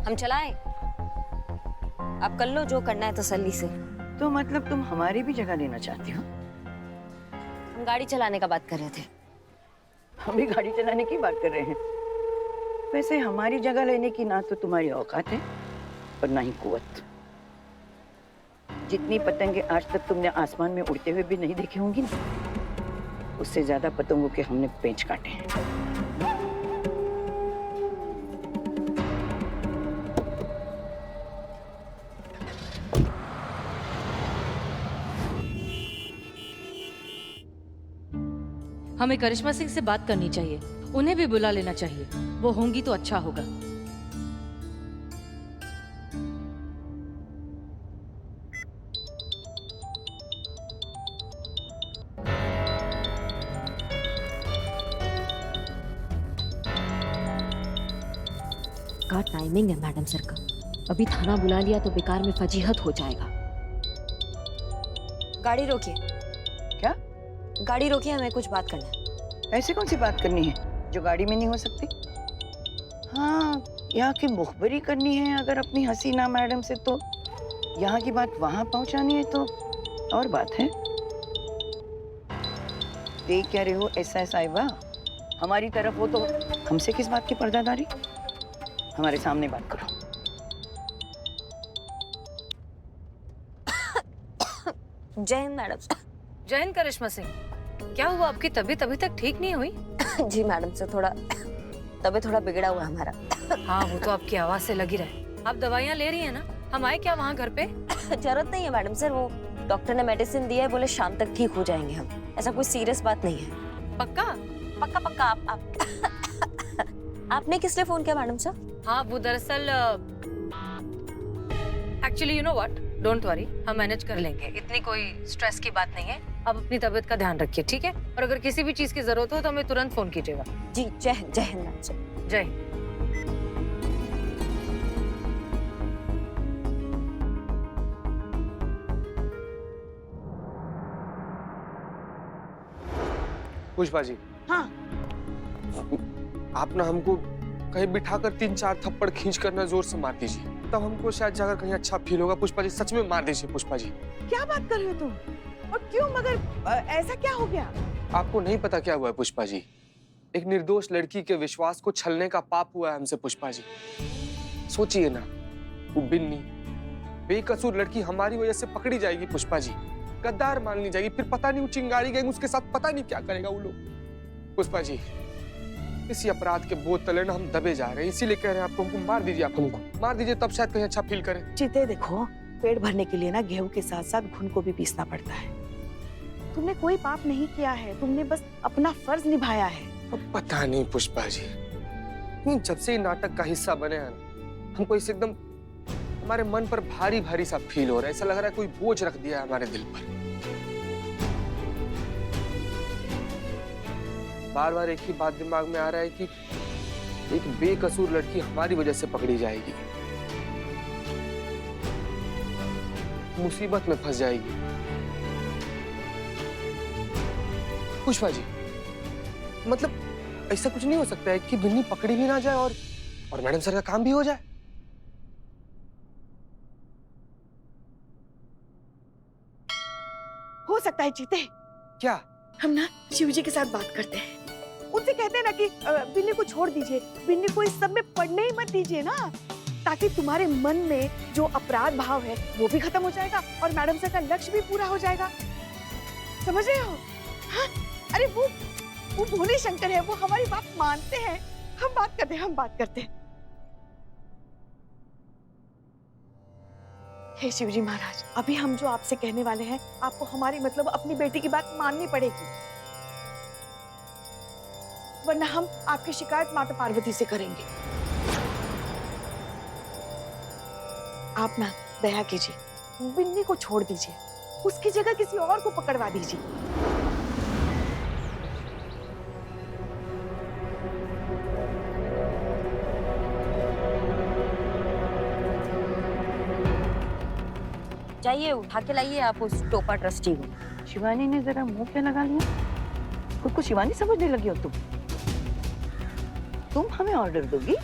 हम चलाएं? आप कर लो जो करना है तसल्ली से। तो मतलब तुम हमारी भी जगह लेना चाहती हो? हम गाड़ी चलाने का बात कर रहे थे। हम भी गाड़ी चलाने की बात कर रहे हैं। वैसे हमारी जगह लेने की ना तो तुम्हारी औकात है और ना ही कुव्वत। जितनी पतंगे आज तक तुमने आसमान में उड़ते हुए भी नहीं देखी होंगी ना, उससे ज्यादा पतंगों के हमने पेंच काटे हैं। हमें करिश्मा सिंह से बात करनी चाहिए, उन्हें भी बुला लेना चाहिए। वो होंगी तो अच्छा होगा। का टाइमिंग है मैडम सर का। अभी थाना बुला लिया तो बेकार में फजीहत हो जाएगा। गाड़ी रोकिए। क्या? गाड़ी रोकिए, हमें कुछ बात करना है। ऐसे कौन सी बात करनी है जो गाड़ी में नहीं हो सकती? हाँ, यहाँ की मुखबरी करनी है अगर अपनी हसीना मैडम से, तो यहाँ की बात वहां पहुंचानी है तो और बात है। देख क्या रहे हो ऐसा साहिबा? हमारी तरफ हो तो हमसे किस बात की पर्दादारी? हमारे सामने बात करो। जय हिंद मैडम। जय हिंद करिश्मा सिंह। क्या हुआ, आपकी तबीयत अभी तक ठीक नहीं हुई? जी मैडम से थोड़ा तबीयत थोड़ा बिगड़ा हुआ है हमारा। हाँ, वो तो आपकी आवाज से लगी रहे। आप दवाइयाँ ले रही हैं ना? हम आए क्या वहाँ घर पे? जरूरत नहीं है मैडम सर, वो डॉक्टर ने मेडिसिन दिया है, बोले शाम तक ठीक हो जाएंगे हम। ऐसा कोई सीरियस बात नहीं है। पक्का? पक्का पक्का। आप आपने किस लिए फोन किया मैडम सर? हाँ, वो दरअसल actually you know what, don't worry, हम मैनेज कर लेंगे। इतनी कोई स्ट्रेस की बात नहीं है। आप अपनी तबीयत का ध्यान रखिए, ठीक है? और अगर किसी भी चीज की जरूरत हो तो हमें तुरंत फोन कीजिएगा। जी जय हिंद मैडम सर। जय हिंद। पुष्पा जी। हाँ। आप ना हमको कहीं बिठाकर 3-4 थप्पड़ खींच कर ना जोर से मार दीजिए, तब हमको शायद जाकर कहीं अच्छा फील होगा। पुष्पा जी सच में मार दीजिए पुष्पा जी। क्या बात कर रहे हो तुम? और क्यों? मगर ऐसा क्या हो गया? आपको नहीं पता क्या हुआ है पुष्पा जी। एक निर्दोष लड़की के विश्वास को छलने का पाप हुआ है हमसे पुष्पा जी। सोचिए ना, वो बिन्नी बेकसूर लड़की हमारी वजह से पकड़ी जाएगी पुष्पा जी, गद्दार मान ली जाएगी, फिर पता नहीं वो चिंगारी गैंग उसके साथ पता नहीं क्या करेगा वो लोग। पुष्पा जी, इसी अपराध के बोझ तले ना हम दबे जा रहे हैं, इसीलिए कह रहे हैं आपको, हमको मार दीजिए। आप हमको मार दीजिए, तब शायद कहीं अच्छा फील करें। चिते देखो, पेट भरने के लिए ना गेहूं के साथ साथ घुन को भी पीसना पड़ता है। तुमने कोई पाप नहीं किया है, तुमने बस अपना फर्ज निभाया है। अब पता नहीं पुष्पा जी, जब से नाटक का हिस्सा बने हैं ना, हमको इसे एकदम हमारे मन पर भारी भारी सा फील हो रहा है। ऐसा लग रहा है कोई बोझ रख दिया है हमारे दिल पर। बार बार एक ही बात दिमाग में आ रहा है कि एक बेकसूर लड़की हमारी वजह से पकड़ी जाएगी, मुसीबत में फंस जाएगी। पुष्पा जी, मतलब ऐसा कुछ नहीं हो सकता है कि बिन्नी पकड़ी भी ना जाए और मैडम सर का काम भी हो जाए? हो सकता है चीते। क्या? हम ना शिव जी के साथ बात करते हैं, उनसे कहते हैं ना कि बिन्नी को छोड़ दीजिए, बिन्नी को इस सब में पड़ने ही मत दीजिए ना, ताकि तुम्हारे मन में जो अपराध भाव है वो भी खत्म हो जाएगा और मैडम सर का लक्ष्य भी पूरा हो जाएगा। समझ रहे हो? हाँ? अरे वो भोले शंकर है, वो हमारी बात मानते हैं। हम बात करते हैं। हे शिवजी महाराज, अभी हम जो आपसे कहने वाले हैं, आपको हमारी मतलब अपनी बेटी की बात माननी पड़ेगी, वरना हम आपकी शिकायत माता पार्वती से करेंगे। आप ना दया कीजिए, बिन्नी को छोड़ दीजिए, उसकी जगह किसी और को पकड़वा दीजिए। जाइए उठा के लाइए आप उस टोपा ट्रस्टी को। शिवानी ने जरा मुंह पे लगा लिया। खुद को शिवानी समझने लगी हो तुम हमें ऑर्डर दोगी?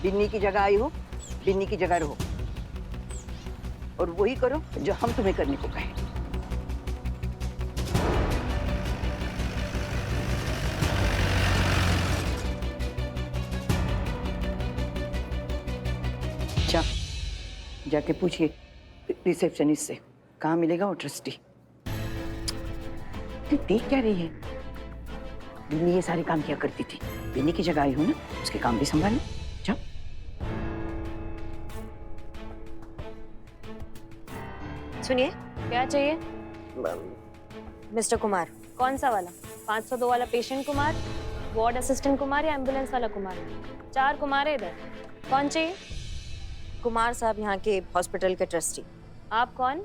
बिन्नी की जगह आई हो बिन्नी की जगह रहो और वही करो जो हम तुम्हें करने को कहें। जाके पूछिए रिसेप्शनिस्ट से कहाँ मिलेगा वो ट्रस्टी। देख क्या रही है, बिन्नी ये सारे काम किया करती थी। बिन्नी की जगह आई हूँ ना, उसके काम भी संभालना। जाओ। सुनिए, क्या चाहिए? मिस्टर कुमार। कौन सा वाला? 502 वाला patient Kumar, ward assistant Kumar या एम्बुलेंस वाला कुमार? 4 कुमार है इधर। कौन चाहिए? कुमार साहब यहाँ के हॉस्पिटल के ट्रस्टी। आप कौन?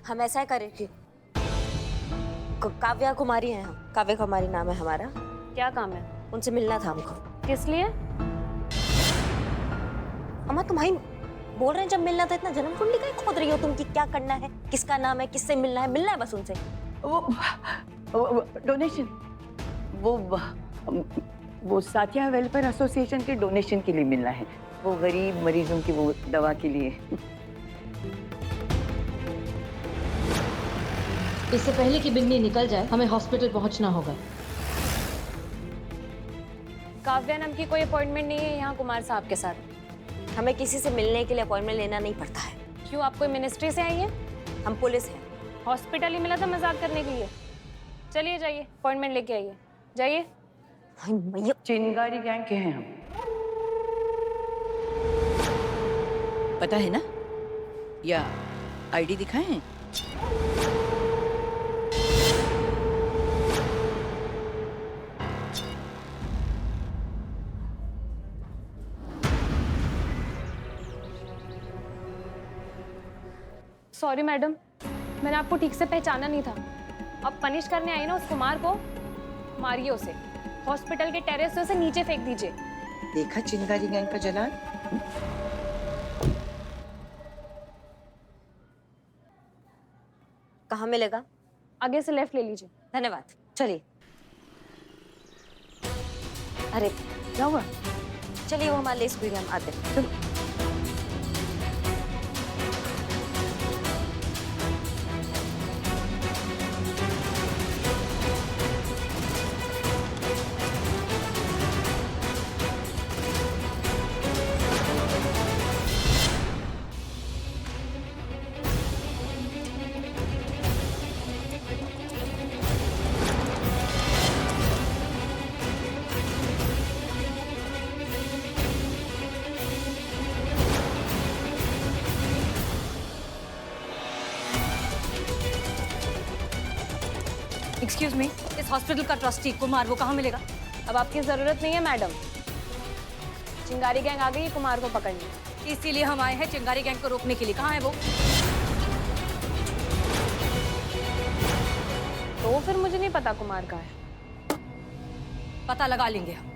हम ऐसा करें कि काव्या कुमारी हैं हम। काव्या कुमारी नाम है हमारा। क्या काम है? उनसे मिलना था हमको। किस लिए? अम्मा तुम्हारी बोल रहे हैं जब मिलना था, इतना जन्म कुंडली का खोद रही हो तुम कि क्या करना है, किसका नाम है, किससे मिलना है बस उनसे। वो डोनेशन, वो साथिया वेलफेयर एसोसिएशन के डोनेशन के लिए मिलना है। वो गरीब मरीजों की वो दवा के लिए। इससे पहले कि बिन्नी निकल जाए हमें हॉस्पिटल पहुंचना होगा। काव्या नाम की कोई अपॉइंटमेंट नहीं है यहाँ कुमार साहब के साथ। हमें किसी से मिलने के लिए अपॉइंटमेंट लेना नहीं पड़ता है। क्यों, आप कोई मिनिस्ट्री से आई हैं? हम पुलिस हैं। हॉस्पिटल ही मिला था मजाक करने के लिए। चलिए जाइए, अपॉइंटमेंट लेके आइए, जाइए। हाय मैया, चिंगारी गैंग के हैं हम, पता है ना? या आईडी दिखाएं? सॉरी मैडम, मैंने आपको ठीक से पहचाना नहीं था। अब पनिश करने आई ना उस कुमार को, मारिए उसे। हॉस्पिटल के टेरेस से उसे नीचे फेंक दीजिए। देखा चिंगारी गैंग का जलाल? कहाँ मिलेगा? आगे से लेफ्ट ले लीजिए। धन्यवाद, चलिए। अरे क्या हुआ? चलिए, वो हमारे लिए स्कूल हम आते हैं। चलो। एक्सक्यूज मी, इस हॉस्पिटल का ट्रस्टी कुमार वो कहाँ मिलेगा? अब आपकी जरूरत नहीं है मैडम, चिंगारी गैंग आ गई है कुमार को पकड़ने। इसीलिए हम आए हैं चिंगारी गैंग को रोकने के लिए। कहाँ है वो? तो फिर मुझे नहीं पता कुमार का है। पता लगा लेंगे हम।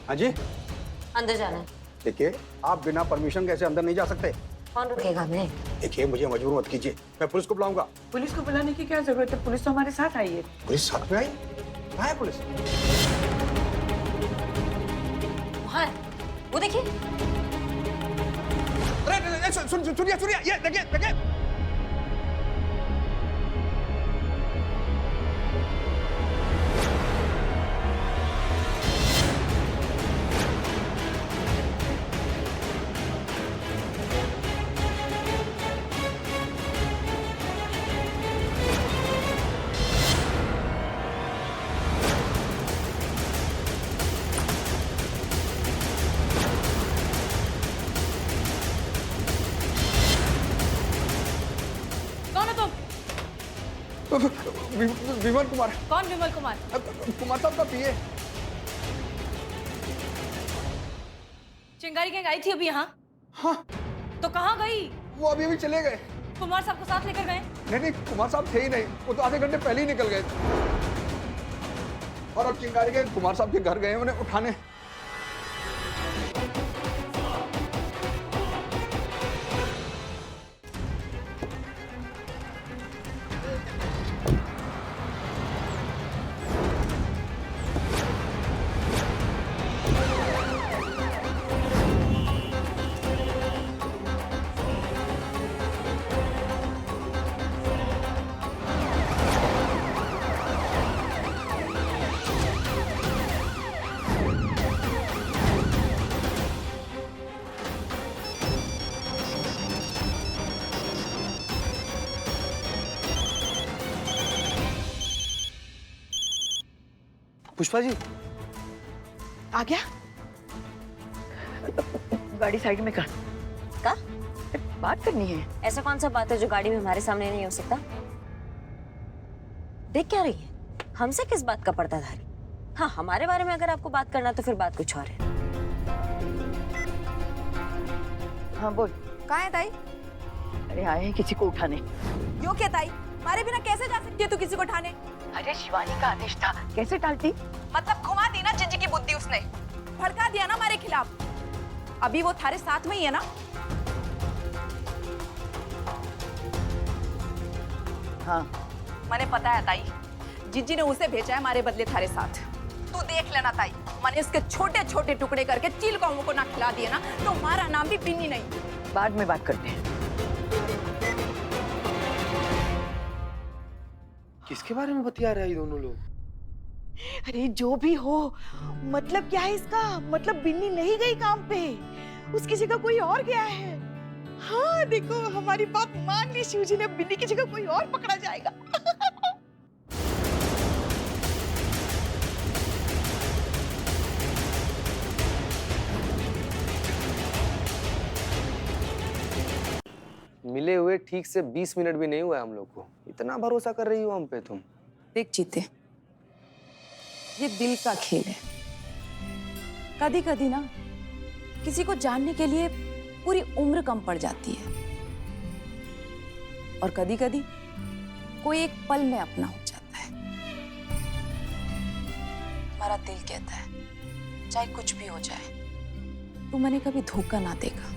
हाँ जी, अंदर जाना है। देखिए आप बिना परमिशन कैसे अंदर नहीं जा सकते। कौन रुकेगा हमें? देखिए मुझे मजबूर मत कीजिए, मैं पुलिस को बुलाऊंगा। पुलिस को बुलाने की क्या जरूरत है? पुलिस तो हमारे साथ आई है। पुलिस साथ में आई? कहाँ है पुलिस? वहाँ है, वो देखिए। अरे सुनिए, ये देखिए। विमल कुमार, कौन विमल कुमार? कुमार साहब का पीए। चिंगारी गैंग आई थी अभी यहाँ? हाँ, तो कहाँ गई? वो अभी अभी चले गए। कुमार साहब को साथ लेकर गए? नहीं, कुमार साहब थे ही नहीं, वो तो आधे घंटे पहले ही निकल गए। और अब चिंगारी के कुमार साहब के घर गए उन्हें उठाने। पुष्पा जी, आ गया? गाड़ी साइड में कर। का? बात करनी है। ऐसा कौन सा बात है जो गाड़ी में हमारे सामने नहीं हो सकता? देख क्या रही है? हमसे किस बात का पर्दाधारी? हाँ, हमारे बारे में अगर आपको बात करना तो फिर बात कुछ और है। हाँ बोल। कहाँ है ताई? अरे आए हैं किसी को उठाने। यो क्या ताई? मारे बिना कैसे जा सकती है तू किसी को ठाने? अरे शिवानी का आदेश था, कैसे टालती? मतलब घुमा दी ना जिंजी की बुद्धि उसने, भड़का दिया ना हमारे खिलाफ। अभी वो थारे साथ में ही है ना? हाँ मैंने पता है ताई, जिंजी ने उसे भेजा है हमारे बदले थारे साथ। तू देख लेना ताई, मैंने उसके छोटे छोटे टुकड़े करके चील कौमों को ना खिला दिया ना तो हमारा नाम भी बिन्नी नहीं। बाद में बात करते हैं। किसके बारे में बतिया रहे हैं ये दोनों लोग? अरे जो भी हो, मतलब क्या है इसका? मतलब बिन्नी नहीं गई काम पे, उसकी जगह कोई और गया है। हाँ देखो, हमारी बात मान ली शिव जी ने, बिन्नी की जगह कोई और पकड़ा जाएगा। मिले हुए ठीक से 20 मिनट भी नहीं हुआ हम लोग को, इतना भरोसा कर रही हो हम पे तुम? देख चीते, ये दिल का खेल है। कभी कभी ना किसी को जानने के लिए पूरी उम्र कम पड़ जाती है, और कभी कभी कोई एक पल में अपना हो जाता है। हमारा दिल कहता है चाहे कुछ भी हो जाए, तू मैंने कभी धोखा ना देगा,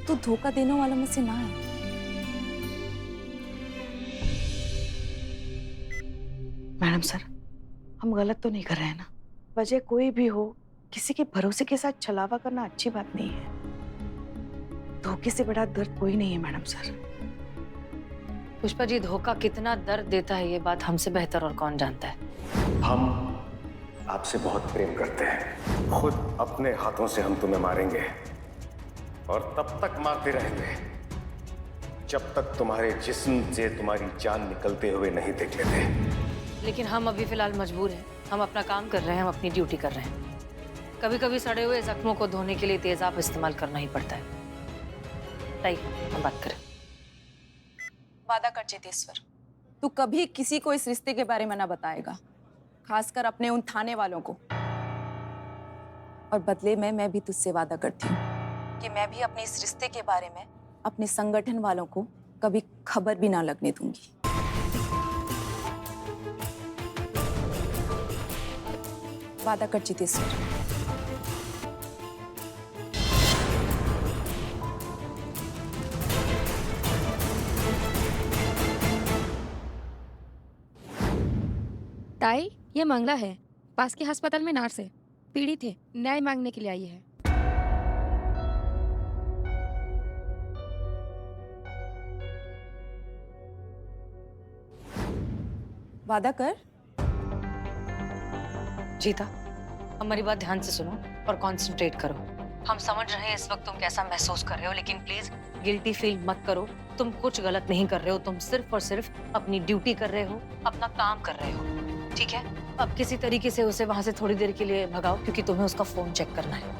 तू धोखा देने वालों में से ना है। मैडम सर, हम गलत तो नहीं कर रहे हैं ना? वजह कोई भी हो, किसी के भरोसे के साथ छलावा करना अच्छी बात नहीं है। धोखे से बड़ा दर्द कोई नहीं है मैडम सर। पुष्पा जी, धोखा कितना दर्द देता है ये बात हमसे बेहतर और कौन जानता है। हम आपसे बहुत प्रेम करते हैं, खुद अपने हाथों से हम तुम्हें मारेंगे और तब तक मारते रहेंगे जब तक तुम्हारे जिस्म से तुम्हारी जान निकलते हुए नहीं देख लेते। लेकिन हम अभी फिलहाल मजबूर हैं, हम अपना काम कर रहे हैं, हम अपनी ड्यूटी कर रहे हैं। कभी कभी सड़े हुए जख्मों को धोने के लिए तेजाब इस्तेमाल करना ही पड़ता है। ताई, हम बात करें। वादा कर चेतेश्वर, तू कभी किसी को इस रिश्ते के बारे में ना बताएगा, खासकर अपने उन थाने वालों को। और बदले में मैं भी तुझसे वादा करती हूँ कि मैं भी अपने इस रिश्ते के बारे में अपने संगठन वालों को कभी खबर भी ना लगने दूंगी। वादा कर चेतेश्वर। ताई, ये मंगला है, पास के अस्पताल में नर्स है, पीड़ित है, न्याय मांगने के लिए आई है। वादा कर। जीता, हमारी बात ध्यान से सुनो और कंसंट्रेट करो। हम समझ रहे हैं इस वक्त तुम कैसा महसूस कर रहे हो, लेकिन प्लीज गिल्टी फील मत करो। तुम कुछ गलत नहीं कर रहे हो, तुम सिर्फ और सिर्फ अपनी ड्यूटी कर रहे हो, अपना काम कर रहे हो, ठीक है? अब किसी तरीके से उसे वहां से थोड़ी देर के लिए भगाओ, क्योंकि तुम्हें उसका फोन चेक करना है।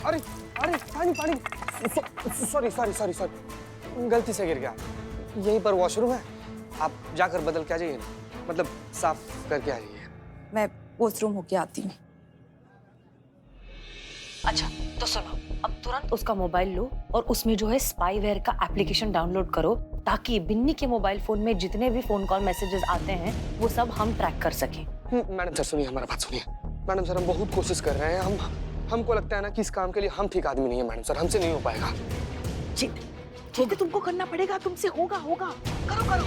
अरे अरे पानी पानी, सॉरी सॉरी सॉरी सॉरी, गलती से गिर गया। यहीं पर वॉशरूम है, आप जाकर बदल के आ जाइए ना, मतलब साफ करके आ जाइए। मैं वॉशरूम होके आती हूँ। अच्छा तो सुनो, अब तुरंत उसका मोबाइल लो और उसमें जो है स्पाईवेयर का एप्लीकेशन डाउनलोड करो, ताकि बिन्नी के मोबाइल फोन में जितने भी फोन कॉल मैसेजेस आते हैं वो सब हम ट्रैक कर सकें। मैडम सर सुनिए, हमारा बात सुनिए। मैडम सर हम बहुत कोशिश कर रहे हैं, हमको लगता है ना कि इस काम के लिए हम ठीक आदमी नहीं है मैडम सर, हमसे नहीं हो पाएगा। ठीक है, तुमको करना पड़ेगा, तुमसे होगा होगा, करो करो।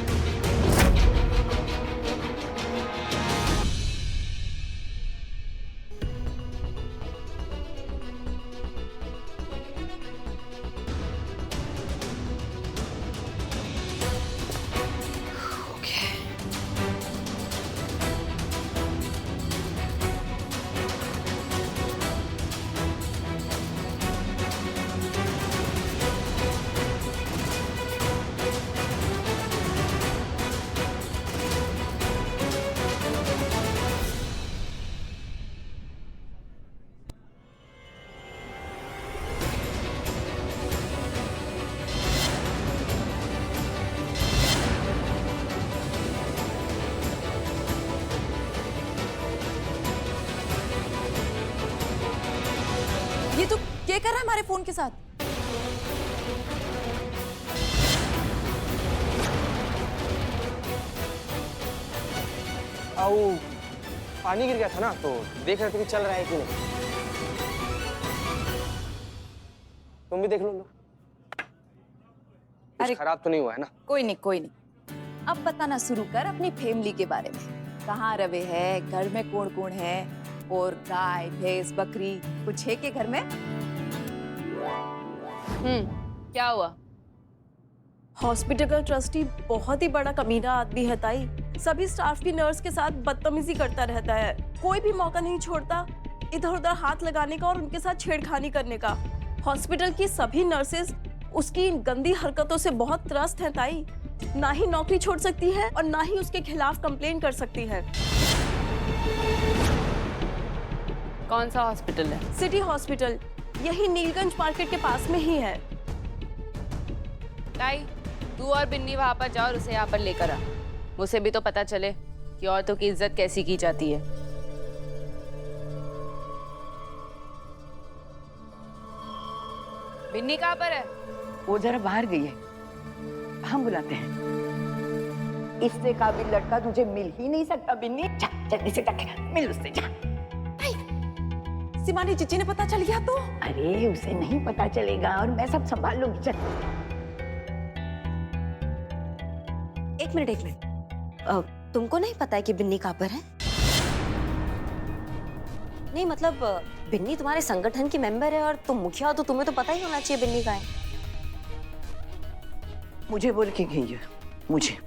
ये तो क्या कर रहा है हमारे फोन के साथ? आओ, पानी गिर गया था ना, तो देख रहे थे कि चल रहा है कि नहीं। तुम भी देख लो। कुछ खराब तो नहीं हुआ है ना? कोई नहीं कोई नहीं। अब बताना शुरू कर अपनी फैमिली के बारे में। कहाँ रवे है, घर में कौन कौन है, और गाय भैंस बकरी कुछ है के घर में? क्या हुआ? हॉस्पिटल का ट्रस्टी बहुत ही बड़ा कमीना आदमी है ताई। सभी स्टाफ की नर्स के साथ बदतमीजी करता रहता है, कोई भी मौका नहीं छोड़ता इधर उधर हाथ लगाने का और उनके साथ छेड़खानी करने का। हॉस्पिटल की सभी नर्सेज उसकी इन गंदी हरकतों से बहुत त्रस्त हैं ताई। ना ही नौकरी छोड़ सकती है और ना ही उसके खिलाफ कंप्लेन कर सकती है। कौन सा हॉस्पिटल है? सिटी हॉस्पिटल, यही नीलगंज मार्केट के पास में ही है। ताई, तू और बिन्नी वहां पर जाओ और उसे यहाँ पर लेकर आ। मुझे भी तो पता चले कि औरतों की इज्जत कैसी की जाती है। बिन्नी कहाँ पर है? वो जरा बाहर गई है, हम बुलाते हैं। इससे काबिल लड़का तुझे मिल ही नहीं सकता बिन्नी। जा जल्दी से जाके मिल उससे, जा। सिमानी चिची ने पता चल गया तो? अरे उसे नहीं पता चलेगा और मैं सब संभाल लूंगी। चल। एक मिनट। तुमको नहीं पता है कि बिन्नी कहाँ पर है? नहीं मतलब बिन्नी तुम्हारे संगठन की मेंबर है और तुम मुखिया हो, तो तुम्हें तो पता ही होना चाहिए बिन्नी कहाँ है। मुझे बोल के गई है, मुझे।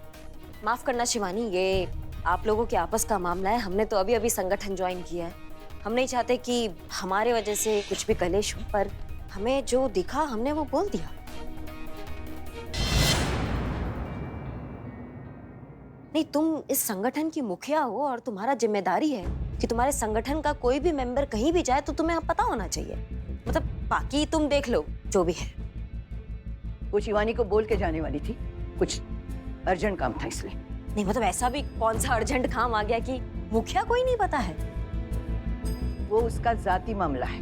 माफ करना शिवानी, ये आप लोगों के आपस का मामला है। हमने तो अभी अभी संगठन ज्वाइन किया है। हम नहीं चाहते कि हमारे वजह से कुछ भी कलेश हो, पर हमें जो दिखा हमने वो बोल दिया। नहीं, तुम इस संगठन की मुखिया हो और तुम्हारा जिम्मेदारी है कि तुम्हारे संगठन का कोई भी मेंबर कहीं भी जाए तो तुम्हें पता होना चाहिए। मतलब बाकी तुम देख लो जो भी है। वो शिवानी को बोल के जाने वाली थी, कुछ अर्जेंट काम था इसलिए। नहीं मतलब ऐसा भी कौन सा अर्जेंट काम आ गया कि मुखिया कोई नहीं पता है? वो उसका जाती मामला है,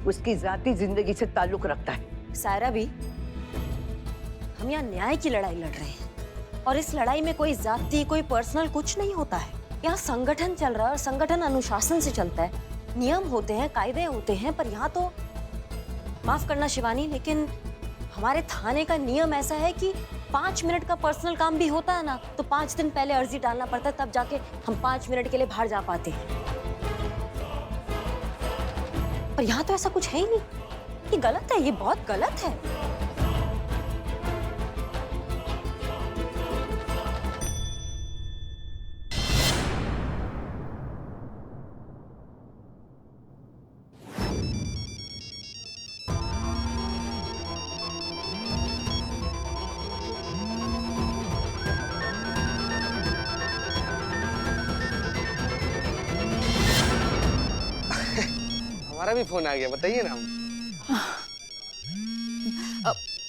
उसकी जाती जिंदगी से ताल्लुक रखता है। सायरा भी, हम यहाँ न्याय की लड़ाई लड़ रहे हैं और इस लड़ाई में कोई जाति कोई पर्सनल कुछ नहीं होता है। यहाँ संगठन चल रहा है और संगठन अनुशासन से चलता है। नियम होते हैं, कायदे होते हैं, पर यहाँ तो माफ करना शिवानी, लेकिन हमारे थाने का नियम ऐसा है कि 5 मिनट का पर्सनल काम भी होता है ना, तो 5 दिन पहले अर्जी डालना पड़ता है, तब जाके हम 5 मिनट के लिए बाहर जा पाते हैं। पर यहाँ तो ऐसा कुछ है ही नहीं। ये गलत है, ये बहुत गलत है। हमारा भी फोन आ गया, बताइए ना।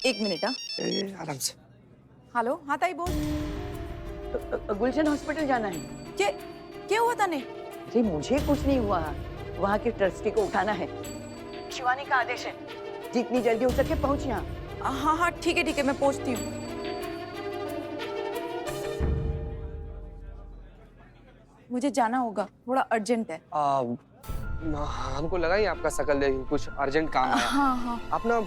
एक मिनट। हाँ आराम से। हेलो। हाँ ताई बोल। गुलशन हॉस्पिटल जाना है। क्या हुआ तने? अरे मुझे कुछ नहीं हुआ, वहाँ के ट्रस्टी को उठाना है। शिवानी का आदेश है, जितनी जल्दी हो सके पहुँच यहाँ। हाँ हाँ ठीक है मैं पहुंचती हूँ। मुझे जाना होगा, थोड़ा अर्जेंट है। हमको लगा ही आपका शकल देख के कुछ अर्जेंट काम है। हाँ। आप ना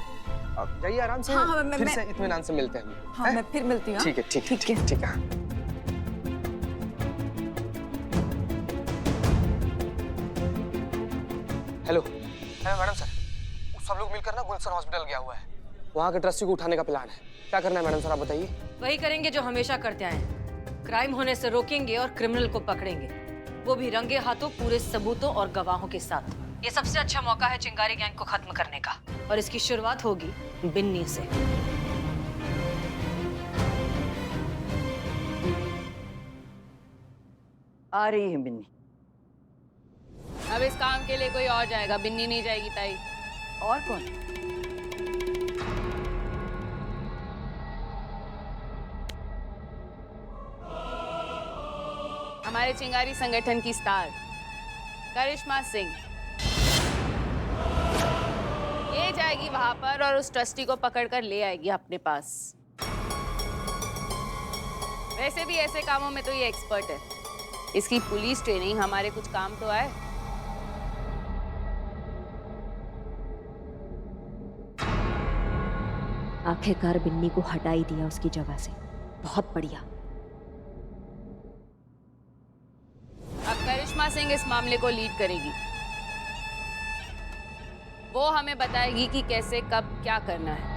जाइए आराम से। हाँ, फिर से इत्मीनान से मिलते हैं। हाँ मैं फिर मिलती हूँ। ठीक है। हेलो मैडम सर, सब लोग मिलकर ना गुलशन हॉस्पिटल गया हुआ है। वहाँ के ट्रस्टी को उठाने का प्लान है। क्या करना है मैडम सर, आप बताइए। वही करेंगे जो हमेशा करते आए हैं। क्राइम होने से रोकेंगे और क्रिमिनल को पकड़ेंगे, वो भी रंगे हाथों, पूरे सबूतों और गवाहों के साथ। ये सबसे अच्छा मौका है चिंगारी गैंग को खत्म करने का, और इसकी शुरुआत होगी बिन्नी से। आ रही है बिन्नी। अब इस काम के लिए कोई और जाएगा, बिन्नी नहीं जाएगी ताई। और कौन? हमारे चिंगारी संगठन की स्टार करिश्मा सिंह। ये जाएगी वहां पर और उस ट्रस्टी को पकड़कर ले आएगी अपने पास। वैसे भी ऐसे कामों में तो ये एक्सपर्ट है, इसकी पुलिस ट्रेनिंग हमारे कुछ काम तो आए। आखिरकार बिन्नी को हटा ही दिया उसकी जगह से, बहुत बढ़िया। अब करिश्मा सिंह इस मामले को लीड करेगी। वो हमें बताएगी कि कैसे, कब, क्या करना है।